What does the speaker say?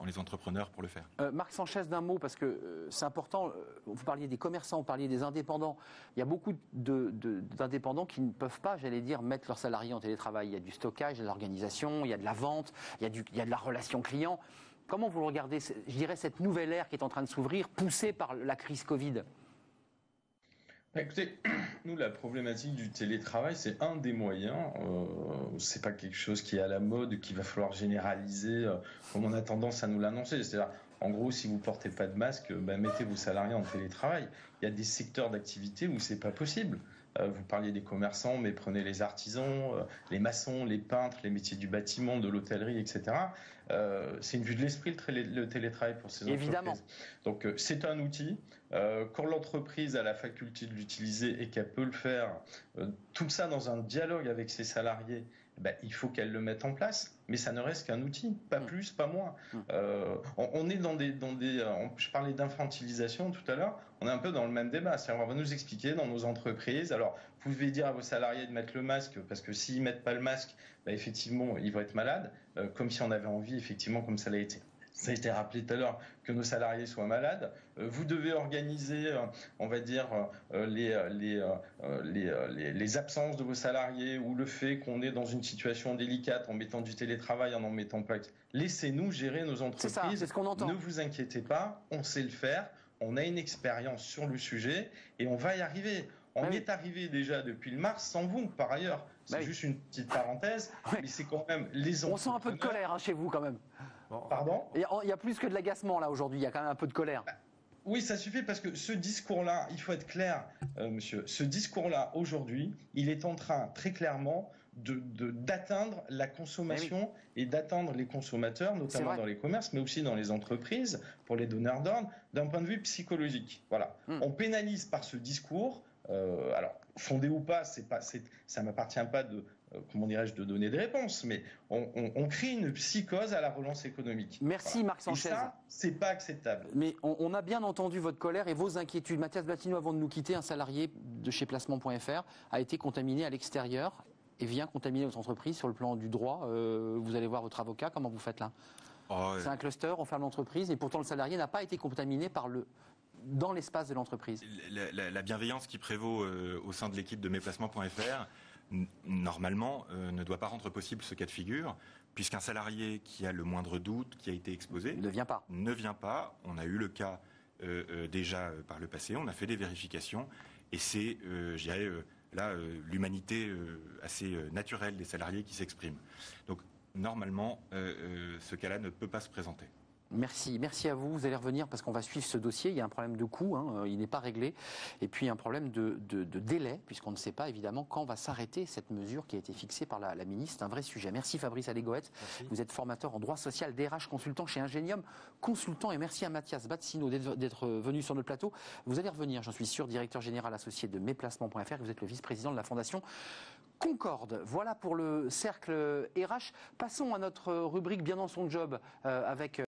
les entrepreneurs pour le faire. Marc Sanchez, d'un mot, parce que c'est important, vous parliez des commerçants, vous parliez des indépendants. Il y a beaucoup d'indépendants qui ne peuvent pas, j'allais dire, mettre leurs salariés en télétravail. Il y a du stockage, il y a de l'organisation, il y a de la vente, il y a de la relation client. Comment vous regardez, je dirais, cette nouvelle ère qui est en train de s'ouvrir, poussée par la crise Covid ? Écoutez, nous, la problématique du télétravail, c'est un des moyens. C'est pas quelque chose qui est à la mode, qu'il va falloir généraliser, comme on a tendance à nous l'annoncer. C'est-à-dire, en gros, si vous portez pas de masque, mettez vos salariés en télétravail. Il y a des secteurs d'activité où c'est pas possible. Vous parliez des commerçants, mais prenez les artisans, les maçons, les peintres, les métiers du bâtiment, de l'hôtellerie, etc. C'est une vue de l'esprit le télétravail pour ces entreprises. Évidemment. Donc c'est un outil. Quand l'entreprise a la faculté de l'utiliser et qu'elle peut le faire, tout ça dans un dialogue avec ses salariés, il faut qu'elle le mette en place. Mais ça ne reste qu'un outil, pas plus, pas moins. On est dans des je parlais d'infantilisation tout à l'heure. On est un peu dans le même débat. C'est-à-dire, on va nous expliquer dans nos entreprises. Alors, vous pouvez dire à vos salariés de mettre le masque parce que s'ils mettent pas le masque, effectivement, ils vont être malades. Comme si on avait envie, effectivement, comme ça l'a été. Ça a été rappelé tout à l'heure, que nos salariés soient malades. Vous devez organiser, on va dire, les absences de vos salariés ou le fait qu'on est dans une situation délicate en mettant du télétravail, en mettant pas. Laissez-nous gérer nos entreprises. C'est ça, c'est ce qu'on entend. Ne vous inquiétez pas, on sait le faire. On a une expérience sur le sujet et on va y arriver. On y est arrivé déjà depuis le mars sans vous, par ailleurs. C'est juste une petite parenthèse, mais c'est quand même les entrepreneurs. On sent un peu de colère chez vous quand même. Pardon ? Il y a plus que de l'agacement là aujourd'hui, il y a quand même un peu de colère. Oui, ça suffit parce que ce discours-là, il faut être clair, monsieur, ce discours-là, aujourd'hui, il est en train, très clairement, d'atteindre la consommation et d'atteindre les consommateurs, notamment dans les commerces, mais aussi dans les entreprises, pour les donneurs d'ordre, d'un point de vue psychologique. Voilà. On pénalise par ce discours. Alors, fondé ou pas, ça m'appartient pas de, comment dirais-je, de donner des réponses, mais on crée une psychose à la relance économique. Merci Marc Sanchez. Et ça, c'est pas acceptable. Mais on a bien entendu votre colère et vos inquiétudes. Mathias Battino, avant de nous quitter, un salarié de chez Placement.fr a été contaminé à l'extérieur et vient contaminer votre entreprise sur le plan du droit. Vous allez voir votre avocat, comment vous faites là ? C'est un cluster, on ferme l'entreprise et pourtant le salarié n'a pas été contaminé dans l'espace de l'entreprise. La bienveillance qui prévaut au sein de l'équipe de Mesplacements.fr, normalement, ne doit pas rendre possible ce cas de figure, puisqu'un salarié qui a le moindre doute, qui a été exposé, ne vient pas. On a eu le cas déjà par le passé, on a fait des vérifications, et c'est, je dirais, là, l'humanité assez naturelle des salariés qui s'exprime. Donc, normalement, ce cas-là ne peut pas se présenter. Merci à vous. Vous allez revenir parce qu'on va suivre ce dossier. Il y a un problème de coût, il n'est pas réglé. Et puis un problème de délai, puisqu'on ne sait pas évidemment quand va s'arrêter cette mesure qui a été fixée par la ministre. C'est un vrai sujet. Merci Fabrice Allégouët. Vous êtes formateur en droit social, DRH consultant chez Ingenium Consultant. Et merci à Mathias Battino d'être venu sur notre plateau. Vous allez revenir, j'en suis sûr, directeur général associé de Mesplacements.fr. Vous êtes le vice-président de la Fondation Concorde. Voilà pour le cercle RH. Passons à notre rubrique Bien dans son job avec